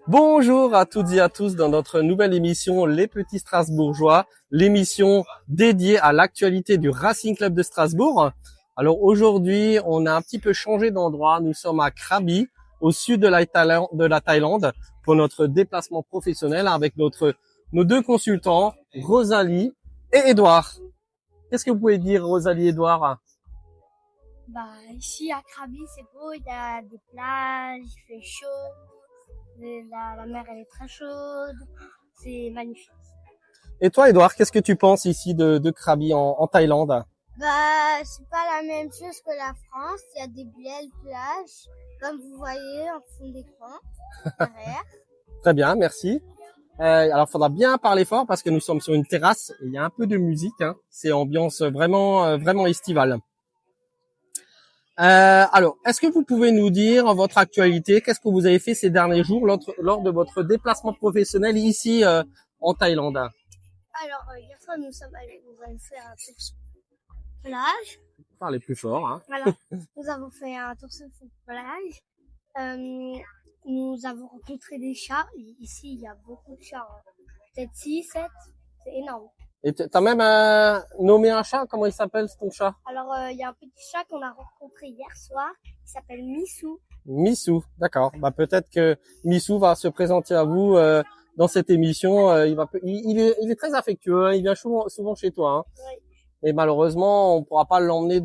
Bonjour à toutes et à tous dans notre nouvelle émission Les Petits Strasbourgeois, l'émission dédiée à l'actualité du Racing Club de Strasbourg. Alors aujourd'hui, on a un petit peu changé d'endroit. Nous sommes à Krabi, au sud de la Thaïlande, pour notre déplacement professionnel avec nos deux consultants, Rosalie et Édouard. Qu'est-ce que vous pouvez dire, Rosalie et Édouard? Ici à Krabi, c'est beau, il y a des plages, il fait chaud, la mer elle est très chaude, c'est magnifique. Et toi, Édouard, qu'est-ce que tu penses ici de Krabi en Thaïlande? C'est pas la même chose que la France, il y a des belles plages, comme vous voyez en fond d'écran, derrière. Très bien, merci. Alors, faudra bien parler fort parce que nous sommes sur une terrasse et il y a un peu de musique. Hein. C'est ambiance vraiment estivale. Alors, est-ce que vous pouvez nous dire votre actualité? Qu'est-ce que vous avez fait ces derniers jours lors de votre déplacement professionnel ici en Thaïlande? Alors, hier soir, nous avons fait un tour sur la plage. Parlez plus fort. Hein. Voilà, nous avons fait un tour sur la plage. Nous avons rencontré des chats. Ici, il y a beaucoup de chats. Peut-être 6, 7. C'est énorme. Et t'as même nommé un chat. Comment il s'appelle ton chat? Alors, il y a un petit chat qu'on a rencontré hier soir. Il s'appelle Missou. Missou, d'accord. Peut-être que Missou va se présenter à vous dans cette émission. Il est très affectueux. Hein. Il vient souvent chez toi. Hein. Oui. Et malheureusement, on pourra pas l'emmener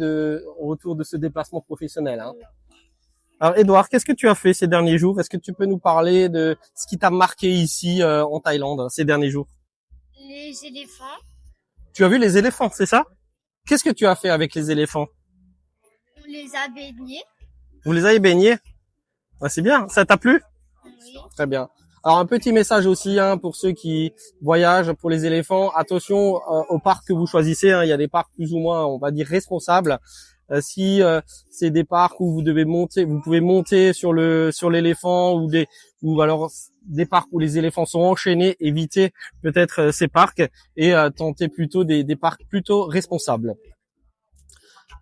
au retour de ce déplacement professionnel. Hein. Alors, Édouard, qu'est-ce que tu as fait ces derniers jours? Est-ce que tu peux nous parler de ce qui t'a marqué ici en Thaïlande ces derniers jours? Les éléphants. Tu as vu les éléphants, c'est ça? Qu'est-ce que tu as fait avec les éléphants? On les a baignés. Vous les avez baignés? C'est bien. Ça t'a plu? Oui. Très bien. Alors un petit message aussi pour ceux qui voyagent pour les éléphants. Attention au parc que vous choisissez. Hein. Il y a des parcs plus ou moins, on va dire, responsables. Si c'est des parcs où vous pouvez monter sur l'éléphant ou alors des parcs où les éléphants sont enchaînés, évitez peut-être ces parcs et tentez plutôt des parcs plutôt responsables.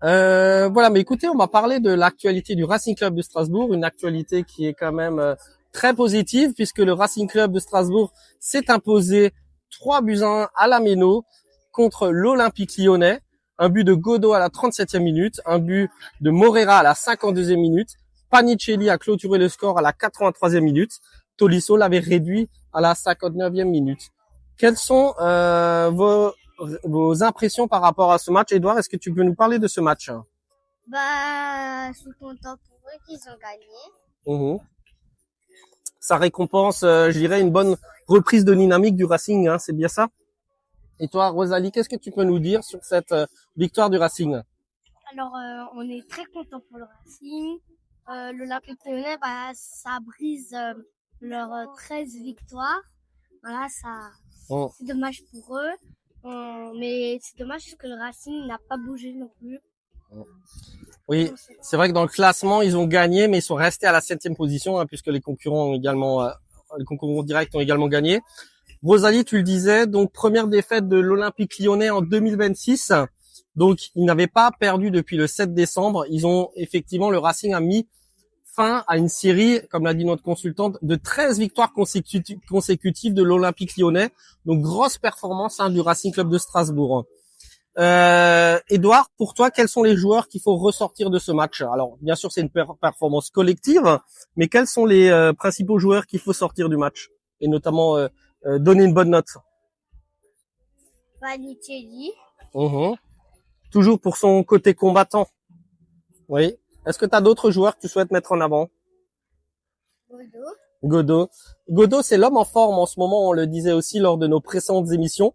Voilà, mais écoutez, on va parler de l'actualité du Racing Club de Strasbourg, une actualité qui est quand même très positive puisque le Racing Club de Strasbourg s'est imposé 3-1 à la Méno contre l'Olympique Lyonnais. Un but de Godot à la 37e minute, un but de Morera à la 52e minute. Panicelli a clôturé le score à la 83e minute. Tolisso l'avait réduit à la 59e minute. Quelles sont vos impressions par rapport à ce match? Édouard, est-ce que tu peux nous parler de ce match? Je suis content pour eux qu'ils ont gagné. Ça récompense, je dirais, une bonne reprise de dynamique du Racing, hein, c'est bien ça? Et toi, Rosalie, qu'est-ce que tu peux nous dire sur cette victoire du Racing? Alors, on est très content pour le Racing. L'Olympique Lyonnais, ça brise leurs 13 victoires. Voilà, c'est dommage pour eux. Mais c'est dommage parce que le Racing n'a pas bougé non plus. Oui, c'est vrai que dans le classement, ils ont gagné, mais ils sont restés à la 7e position, puisque les concurrents directs ont également gagné. Rosalie, tu le disais, donc première défaite de l'Olympique Lyonnais en 2026. Donc, ils n'avaient pas perdu depuis le 7 décembre. Le Racing a mis fin à une série, comme l'a dit notre consultante, de 13 victoires consécutives de l'Olympique Lyonnais. Donc, grosse performance du Racing Club de Strasbourg. Édouard, pour toi, quels sont les joueurs qu'il faut ressortir de ce match? Alors, bien sûr, c'est une performance collective, mais quels sont les principaux joueurs qu'il faut sortir du match? Et notamment donner une bonne note. Panicelli. Toujours pour son côté combattant. Oui. Est-ce que tu as d'autres joueurs que tu souhaites mettre en avant? Godot, c'est l'homme en forme en ce moment, on le disait aussi lors de nos précédentes émissions.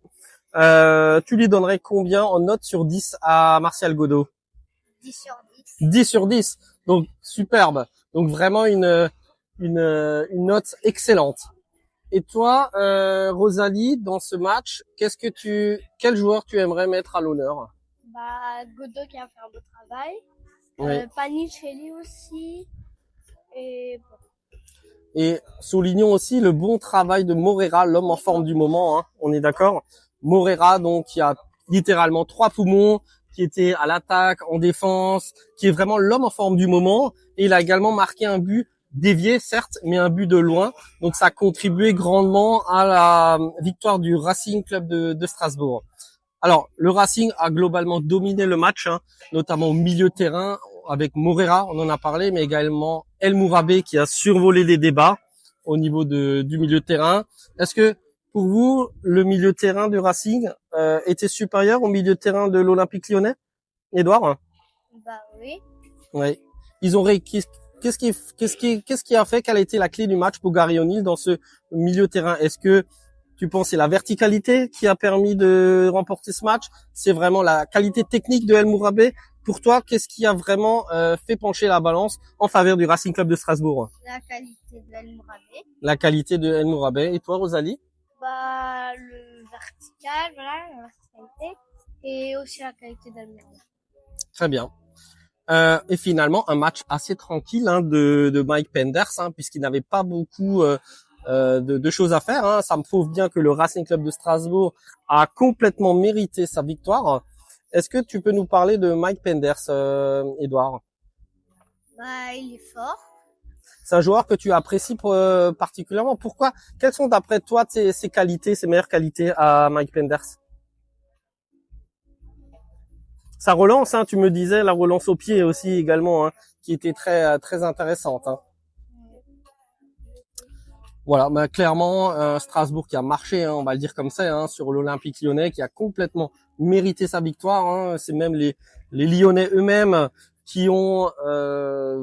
Tu lui donnerais combien en note sur 10 à Martial Godot? 10 sur 10. 10 sur 10. Donc, superbe. Donc, vraiment une note excellente. Et toi, Rosalie, dans ce match, quel joueur tu aimerais mettre à l'honneur? Godot qui a fait un beau travail. Oui. Panicelli aussi. Et soulignons aussi le bon travail de Morera, l'homme en forme du moment, hein, on est d'accord? Morera, donc, qui a littéralement 3 poumons, qui était à l'attaque, en défense, qui est vraiment l'homme en forme du moment. Et il a également marqué un but dévié, certes, mais un but de loin. Donc, ça a contribué grandement à la victoire du Racing Club de Strasbourg. Alors, le Racing a globalement dominé le match, hein, notamment au milieu de terrain, avec Morera, on en a parlé, mais également El Mourabé qui a survolé les débats au niveau du milieu de terrain. Est-ce que, pour vous, le milieu de terrain du Racing était supérieur au milieu de terrain de l'Olympique Lyonnais, Edouard? Bah oui. Oui. Ils ont qu'est-ce qui a fait, quelle a été la clé du match pour Gary O'Neill dans ce milieu de terrain? Est-ce que tu penses que c'est la verticalité qui a permis de remporter ce match? C'est vraiment la qualité technique de El Mourabé? Pour toi, qu'est-ce qui a vraiment fait pencher la balance en faveur du Racing Club de Strasbourg? La qualité de El Mourabé. La qualité de El Mourabé. Et toi, Rosalie? Bah, le vertical, voilà, la verticalité. Et aussi la qualité d'El Mourabé. Très bien. Et finalement, un match assez tranquille hein, de Mike Penders, hein, puisqu'il n'avait pas beaucoup de choses à faire. Hein. Ça me prouve bien que le Racing Club de Strasbourg a complètement mérité sa victoire. Est-ce que tu peux nous parler de Mike Penders, Edouard? Bah, il est fort. C'est un joueur que tu apprécies particulièrement. Pourquoi? Quelles sont d'après toi ses qualités, ses meilleures qualités à Mike Penders? Sa relance, hein, tu me disais, la relance au pied aussi également, hein, qui était très intéressante. Hein. Voilà, bah, clairement, Strasbourg qui a marché, hein, on va le dire comme ça, hein, sur l'Olympique Lyonnais, qui a complètement mérité sa victoire. Hein. C'est même les Lyonnais eux-mêmes qui ont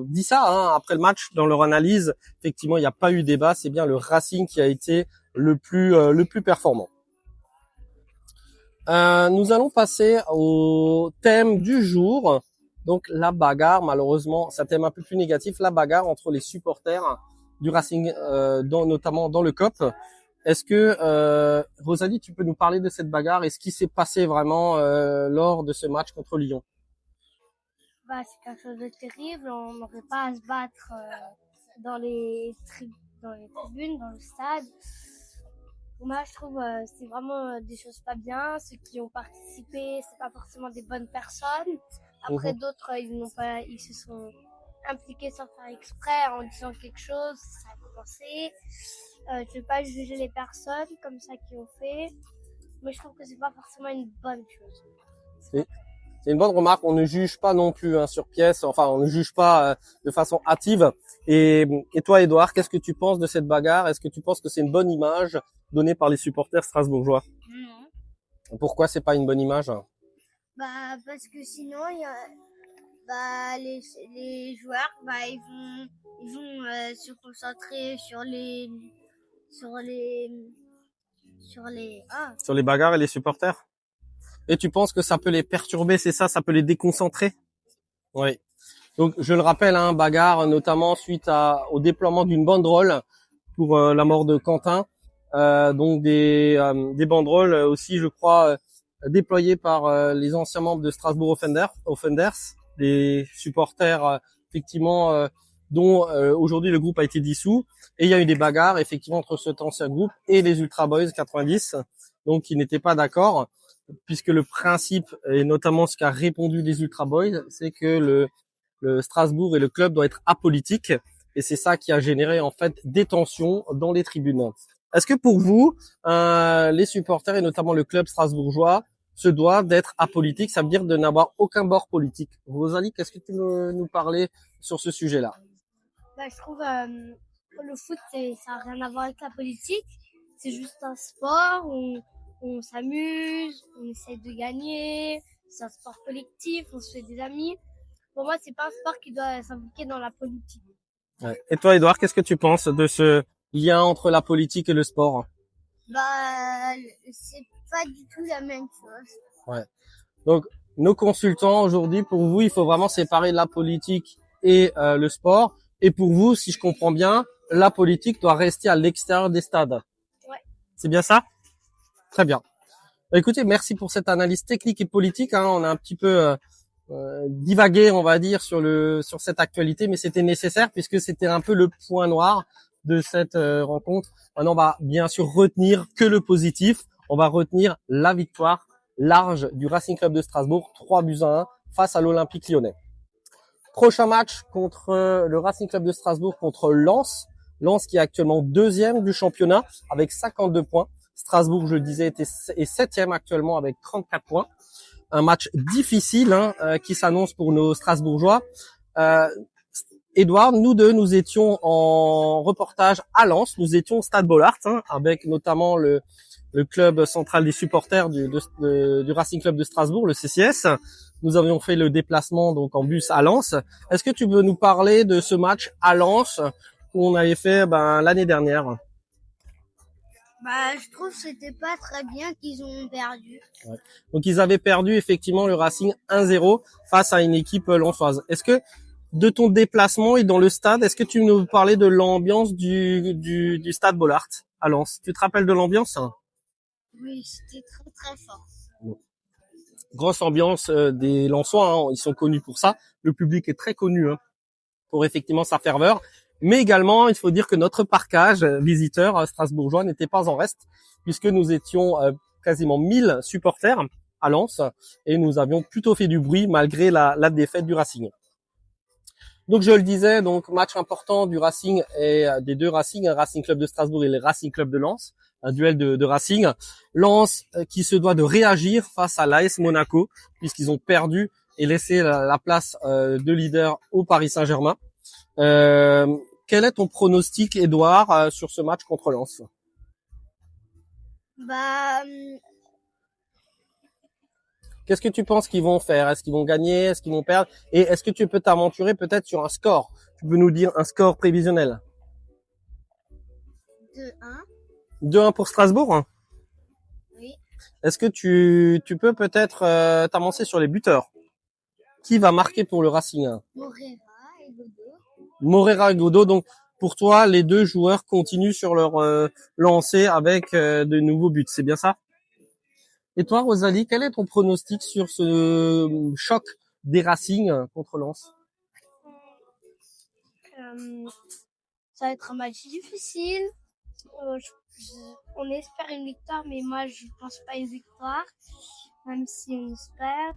dit ça hein, après le match dans leur analyse. Effectivement, il n'y a pas eu débat. C'est bien le Racing qui a été le plus performant. Nous allons passer au thème du jour. Donc la bagarre, malheureusement, c'est un thème un peu plus négatif, la bagarre entre les supporters du Racing, notamment dans le COP. Est-ce que Rosalie, tu peux nous parler de cette bagarre et ce qui s'est passé vraiment lors de ce match contre Lyon? Bah, c'est quelque chose de terrible. On n'aurait pas à se battre dans les tribunes, dans le stade. Moi, je trouve c'est vraiment des choses pas bien. Ceux qui ont participé, c'est pas forcément des bonnes personnes. Après, d'autres, ils se sont impliqués sans faire exprès en disant quelque chose. Ça a commencé. Je vais pas juger les personnes comme ça qui ont fait, mais je trouve que c'est pas forcément une bonne chose. C'est une bonne remarque. On ne juge pas non plus hein, sur pièce. Enfin, on ne juge pas de façon hâtive. Et toi, Edouard, qu'est-ce que tu penses de cette bagarre? Est-ce que tu penses que c'est une bonne image donnée par les supporters strasbourgeois? Non. Pourquoi c'est pas une bonne image? Bah parce que sinon, les joueurs, bah ils vont se concentrer sur les bagarres et les supporters. Et tu penses que ça peut les perturber, c'est ça? Ça peut les déconcentrer? Oui. Donc, je le rappelle, hein, bagarre, notamment suite au déploiement d'une banderole pour la mort de Quentin. Donc, des banderoles aussi, je crois, déployées par les anciens membres de Strasbourg Offenders, des supporters, effectivement, dont aujourd'hui le groupe a été dissous. Et il y a eu des bagarres, effectivement, entre cet ancien groupe et les Ultra Boys 90, donc qui n'étaient pas d'accord, puisque le principe, et notamment ce qu'a répondu les Ultra Boys, c'est que le Strasbourg et le club doivent être apolitiques, et c'est ça qui a généré en fait des tensions dans les tribunes. Est-ce que pour vous, les supporters et notamment le club strasbourgeois se doivent d'être apolitiques, ça veut dire de n'avoir aucun bord politique? Rosalie, qu'est-ce que tu veux nous parler sur ce sujet-là? Bah, je trouve le foot, ça n'a rien à voir avec la politique. C'est juste un sport où on s'amuse, on essaie de gagner. C'est un sport collectif, on se fait des amis. Pour moi, c'est pas un sport qui doit s'impliquer dans la politique. Ouais. Et toi, Edouard, qu'est-ce que tu penses de ce lien entre la politique et le sport? Bah, c'est pas du tout la même chose. Ouais. Donc, nos consultants aujourd'hui, pour vous, il faut vraiment séparer la politique et le sport. Et pour vous, si je comprends bien, la politique doit rester à l'extérieur des stades. Ouais. C'est bien ça? Très bien. Écoutez, merci pour cette analyse technique et politique. Hein. On a un petit peu divagué, on va dire, sur cette actualité, mais c'était nécessaire puisque c'était un peu le point noir de cette rencontre. Maintenant, on va bien sûr retenir que le positif. On va retenir la victoire large du Racing Club de Strasbourg, 3-1 face à l'Olympique Lyonnais. Prochain match contre le Racing Club de Strasbourg contre Lens. Lens qui est actuellement 2e du championnat avec 52 points. Strasbourg, je le disais, est 7e actuellement avec 34 points. Un match difficile qui s'annonce pour nos Strasbourgeois. Edouard, nous deux, nous étions en reportage à Lens. Nous étions au Stade Bollaert avec notamment le club central des supporters du Racing Club de Strasbourg, le CCS. Nous avions fait le déplacement donc en bus à Lens. Est-ce que tu veux nous parler de ce match à Lens qu'on avait fait l'année dernière? Je trouve que c'était pas très bien qu'ils ont perdu. Ouais. Donc ils avaient perdu effectivement le Racing 1-0 face à une équipe lensoise. Est-ce que de ton déplacement et dans le stade, est-ce que tu nous parlais de l'ambiance du Stade Bollaert à Lens? Tu te rappelles de l'ambiance? Oui, c'était très très fort. Bon. Grosse ambiance des Lensois, ils sont connus pour ça. Le public est très connu pour effectivement sa ferveur. Mais également, il faut dire que notre parkage visiteur strasbourgeois n'était pas en reste, puisque nous étions quasiment 1000 supporters à Lens et nous avions plutôt fait du bruit malgré la défaite du Racing. Donc je le disais, donc match important du Racing et des deux Racing, Racing Club de Strasbourg et le Racing Club de Lens, un duel de Racing. Lens qui se doit de réagir face à l'AS Monaco, puisqu'ils ont perdu et laissé la place de leader au Paris Saint-Germain. Quel est ton pronostic, Edouard, sur ce match contre Lens? Qu'est-ce que tu penses qu'ils vont faire? Est-ce qu'ils vont gagner? Est-ce qu'ils vont perdre? Et est-ce que tu peux t'aventurer peut-être sur un score? Tu peux nous dire un score prévisionnel? 2-1. 2-1 pour Strasbourg? Oui. Est-ce que tu peux peut-être t'avancer sur les buteurs? Qui va marquer pour le Racing? Moreira et Godot. Moreira et Godot. Donc pour toi, les deux joueurs continuent sur leur lancée avec de nouveaux buts. C'est bien ça? Et toi, Rosalie, quel est ton pronostic sur ce choc des Racing contre Lens? Ça va être un match difficile. On espère une victoire, mais moi, je pense pas une victoire, même si on espère.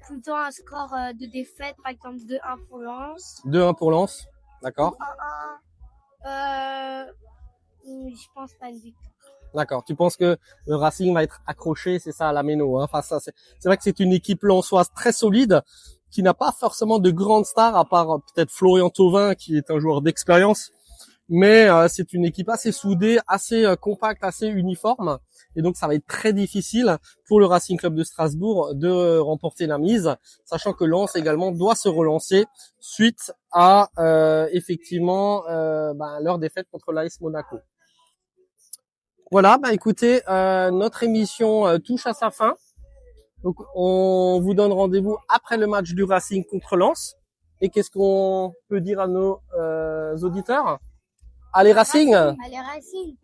Plutôt un score de défaite, par exemple 2-1 pour Lens. 2-1 pour Lens, d'accord. 1-1. Je pense pas une victoire. D'accord. Tu penses que le Racing va être accroché, c'est ça, à la Méno, face à, c'est vrai que c'est une équipe lensoise très solide, qui n'a pas forcément de grandes stars, à part peut-être Florian Thauvin, qui est un joueur d'expérience. Mais c'est une équipe assez soudée, assez compacte, assez uniforme. Et donc, ça va être très difficile pour le Racing Club de Strasbourg de remporter la mise, sachant que Lens également doit se relancer suite à effectivement leur défaite contre l'AS Monaco. Voilà, écoutez, notre émission touche à sa fin. Donc, on vous donne rendez-vous après le match du Racing contre Lens. Et qu'est-ce qu'on peut dire à nos auditeurs? Allez Racing! Allez Racing!